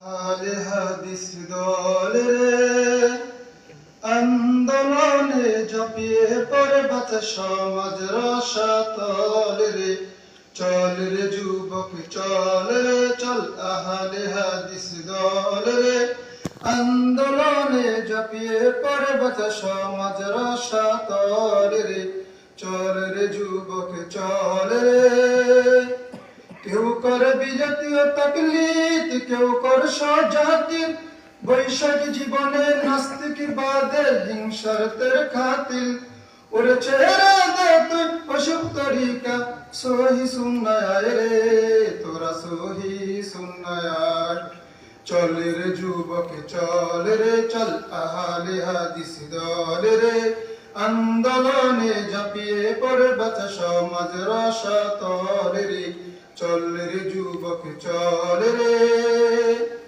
আলে হাদিস দল রে আন্দোলনে ঝাঁপিয়ে পড়ে বাঁচা সমাজ রসাতল রে। চল রে যুবক চল রে চল আহলে হাদিস দল রে আন্দোলনে ঝাঁপিয়ে পড়ে বাঁচা সমাজ রসাতল রে। চল রে যুবক চল রে। কেউ করে বিজাতীয় তাকলিদ, কেউ করে স্বজাতির বৈশাখ জীবনে নাস্তিক বাদে হিংসার তের খাতিল। ওরে ছেড়ে দে তুই অসুখ তরিকা, সহি সুন্নায় রে তোরা সহি সুন্নায়। চল রে যুবক চল রে চল আহলে হাদিস দল রে আন্দোলনে ঝাঁপিয়ে পড়ে বাঁচা সমাজ রসাতল রে। চল রে যুবক চল রে।